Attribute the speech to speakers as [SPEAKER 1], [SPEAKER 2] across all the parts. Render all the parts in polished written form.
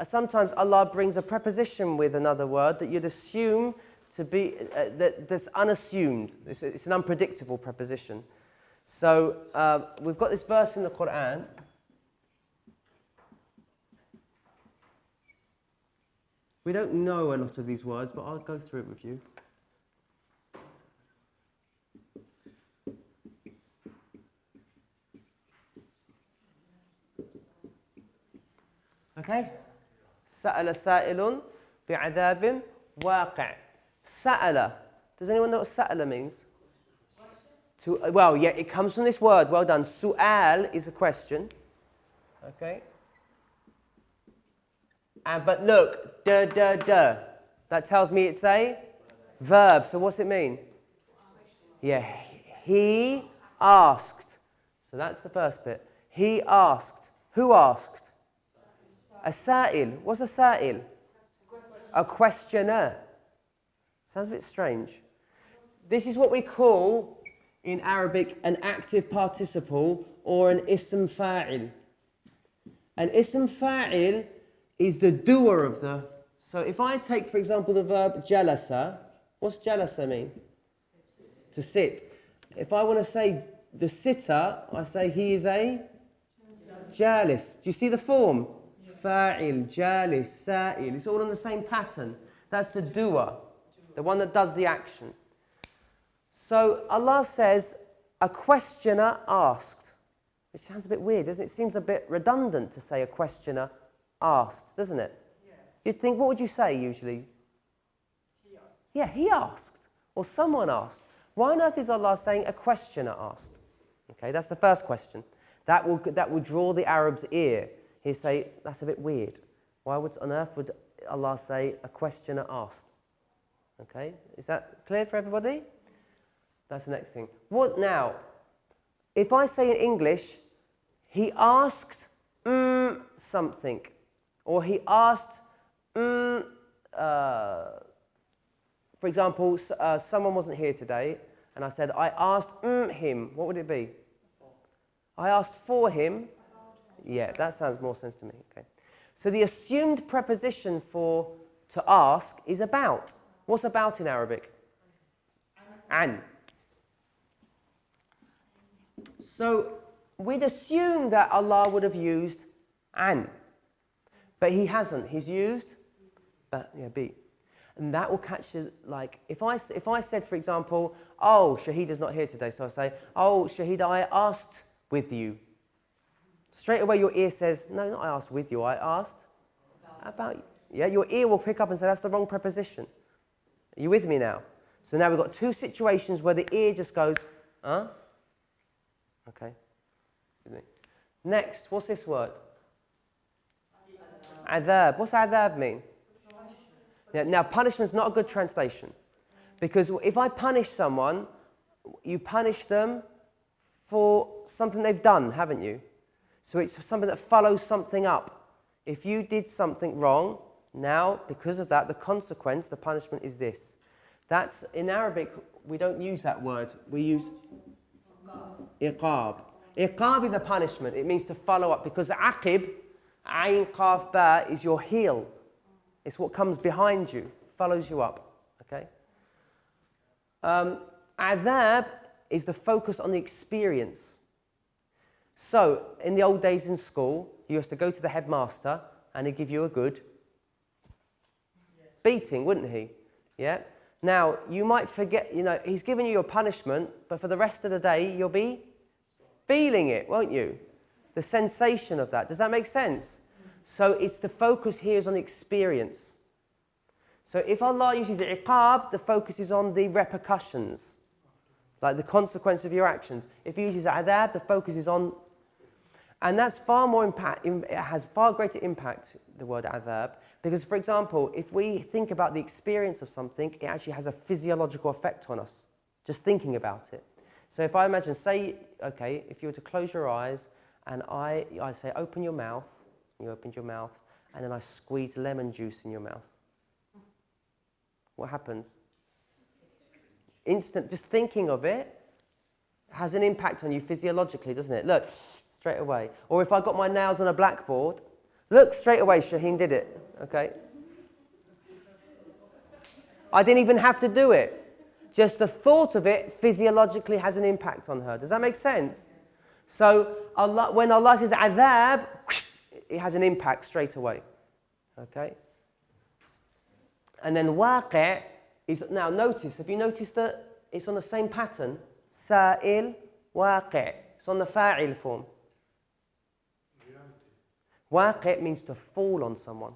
[SPEAKER 1] sometimes Allah brings a preposition with another word that you'd assume to be, that's unassumed. It's an unpredictable preposition. So we've got this verse in the Quran. We don't know a lot of these words, but I'll go through it with you. Okay? سأل سائل بعذاب واقع. سأل. Does anyone know what سأل means? Well, yeah, it comes from this word. Well done. Su'al is a question. Okay? But look, that tells me it's a verb. So what's it mean? Yeah, he asked. So that's the first bit. He asked. Who asked? A sa'il. What's a sa'il? A questioner. Sounds a bit strange. This is what we call, in Arabic, an active participle or an ism fa'il. An ism fa'il is the doer of the... So if I take, for example, the verb jalasa, what's jalasa mean? To sit. If I want to say the sitter, I say he is a jalis. Do you see the form? Fa'il, jalis, sa'il. It's all on the same pattern. That's the doer, the one that does the action. So Allah says, a questioner asked. Which sounds a bit weird, doesn't it? It seems a bit redundant to say a questioner asked, doesn't it? Yeah. You'd think, what would you say usually? He asked. Yeah, he asked. Or someone asked. Why on earth is Allah saying a questioner asked? Okay, that's the first question. That will draw the Arab's ear. He'll say, that's a bit weird. Why on earth would Allah say a questioner asked? Okay, is that clear for everybody? That's the next thing. What now? If I say in English, he asked something, or he asked, for example, someone wasn't here today, and I said, I asked him, what would it be? I asked for him. Yeah, that sounds more sense to me. Okay. So the assumed preposition for to ask is about. What's about in Arabic? An. So we'd assume that Allah would have used an, but he hasn't. He's used be. And that will catch you, like, if I said, for example, oh, Shahid is not here today, so I say, oh, Shahid, I asked with you. Straight away your ear says, no, not I asked with you, I asked about you. Yeah, your ear will pick up and say, that's the wrong preposition. Are you with me now? So now we've got two situations where the ear just goes, huh? Okay. Next, what's this word? Adhab. What's adhab mean? Now, punishment's not a good translation. Because if I punish someone, you punish them for something they've done, haven't you? So it's something that follows something up. If you did something wrong, now, because of that, the consequence, the punishment is this. That's, in Arabic, we don't use that word. We use iqab. Iqab is a punishment. It means to follow up, because aqib, ayn qaf ba, is your heel. It's what comes behind you, follows you up. Okay? Adhab is the focus on the experience. So, in the old days in school, you used to go to the headmaster and he'd give you a good beating, wouldn't he? Yeah? Now, you might forget, he's giving you your punishment, but for the rest of the day, you'll be feeling it, won't you? The sensation of that. Does that make sense? So it's the focus here is on experience. So if Allah uses iqab, the focus is on the repercussions, like the consequence of your actions. If He uses adhab, the focus is on, and that's far more impact. It has far greater impact, the word adhab, because, for example, if we think about the experience of something, it actually has a physiological effect on us, just thinking about it. So if I imagine, say, okay, if you were to close your eyes, and I say, open your mouth, you opened your mouth, and then I squeeze lemon juice in your mouth. What happens? Just thinking of it has an impact on you physiologically, doesn't it? Look, straight away. Or if I got my nails on a blackboard, Look, straight away, Shaheen did it. Okay. I didn't even have to do it. Just the thought of it physiologically has an impact on her. Does that make sense? So Allah, when Allah says adhab, it has an impact straight away. Okay? And then waqi' is, now notice, have you noticed that it's on the same pattern? Sa'il, waqi'. It's on the fa'il form. Waqi' means to fall on someone.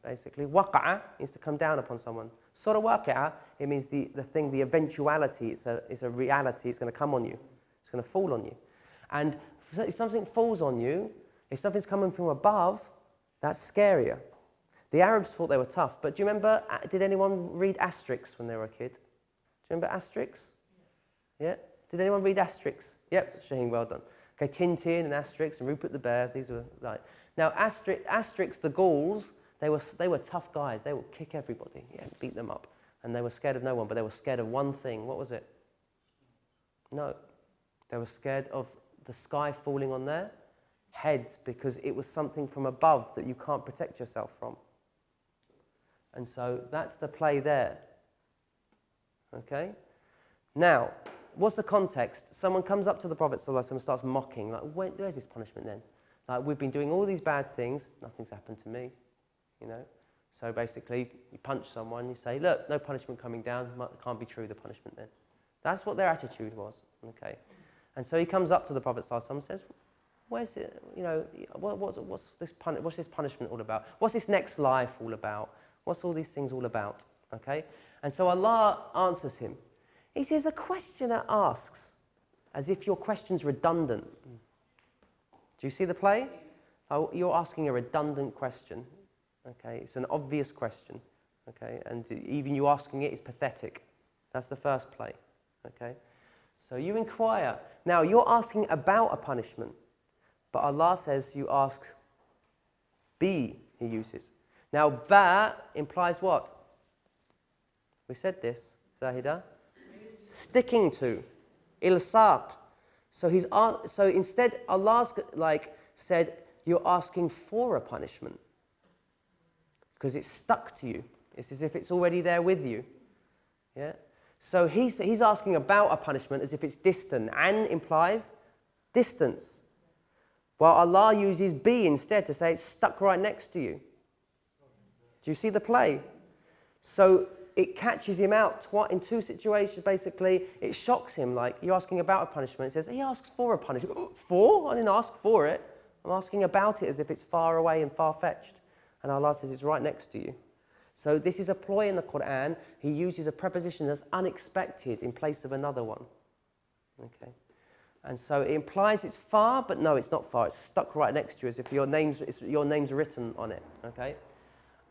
[SPEAKER 1] Basically, waqa'a means to come down upon someone. Surah waqi'a, it means the thing, the eventuality, it's a reality, it's going to come on you. It's going to fall on you. And if something falls on you, if something's coming from above, that's scarier. The Arabs thought they were tough, but do you remember, did anyone read Asterix when they were a kid? Do you remember Asterix? Yeah? Did anyone read Asterix? Yep, Shaheen, well done. Okay, Tintin and Asterix and Rupert the Bear, these were like... Now, Asterix, the Gauls, they were tough guys. They would kick everybody, yeah, beat them up. And they were scared of no one, but they were scared of one thing. What was it? No. They were scared of the sky falling on their heads because it was something from above that you can't protect yourself from. And so that's the play there. Okay? Now, what's the context? Someone comes up to the Prophet ﷺ and starts mocking. Like, where's this punishment then? Like, we've been doing all these bad things. Nothing's happened to me. You know? So basically, you punch someone, you say, look, no punishment coming down. It can't be true, the punishment then. That's what their attitude was. Okay? And so he comes up to the Prophet ﷺ and says, where's it, you know, what's this punishment all about? What's this next life all about? What's all these things all about? Okay? And so Allah answers him. He says, a questioner asks, as if your question's redundant. Do you see the play? Oh, you're asking a redundant question. Okay? It's an obvious question. Okay? And even you asking it is pathetic. That's the first play. Okay? So you inquire. Now, you're asking about a punishment. But Allah says you ask be, he uses. Now, ba implies what? We said this, Zahida. Sticking to, ilsaq. So instead, Allah's said you're asking for a punishment because it's stuck to you. It's as if it's already there with you. Yeah. So he's asking about a punishment as if it's distant. An implies distance, while Allah uses be instead to say it's stuck right next to you. Do you see the play? So it catches him out in two situations, basically. It shocks him, like, you're asking about a punishment. It says, he asks for a punishment. For? I didn't ask for it. I'm asking about it as if it's far away and far-fetched. And Allah says it's right next to you. So this is a ploy in the Quran. He uses a preposition that's unexpected in place of another one. Okay. And so it implies it's far, but no, it's not far. It's stuck right next to you as if your name's written on it. Okay.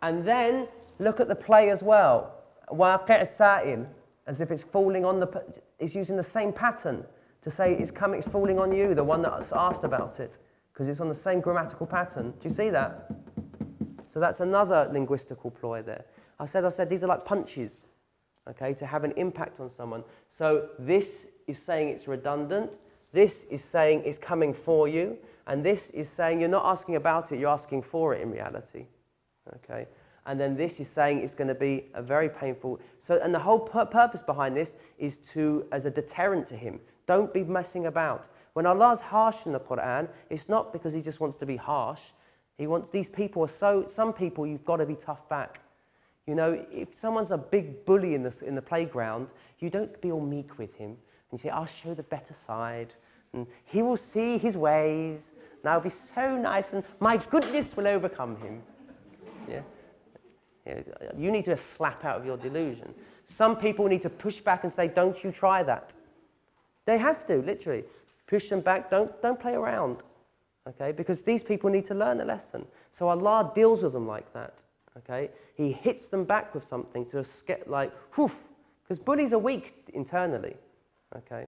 [SPEAKER 1] And then look at the play as well. Waqi' sa'il, as if it's falling on it's using the same pattern to say it's falling on you, the one that's asked about it, because it's on the same grammatical pattern. Do you see that? So that's another linguistical ploy there. I said these are like punches, okay, to have an impact on someone. So this is saying it's redundant. This is saying it's coming for you. And this is saying you're not asking about it, you're asking for it in reality. Okay? And then this is saying it's going to be a very painful... So, and the whole purpose behind this is as a deterrent to him. Don't be messing about. When Allah's harsh in the Quran, it's not because he just wants to be harsh. He wants... These people are some people you've got to be tough back. You know, if someone's a big bully in the playground, you don't be all meek with him. And you say, I'll show the better side. And he will see his ways. And I'll be so nice. And my goodness will overcome him. Yeah? Yeah, you need to slap out of your delusion. Some people need to push back and say, don't you try that. They have to, literally. Push them back, don't play around. Okay? Because these people need to learn a lesson. So Allah deals with them like that. Okay? He hits them back with something to get like, whoof. Because bullies are weak internally. Okay?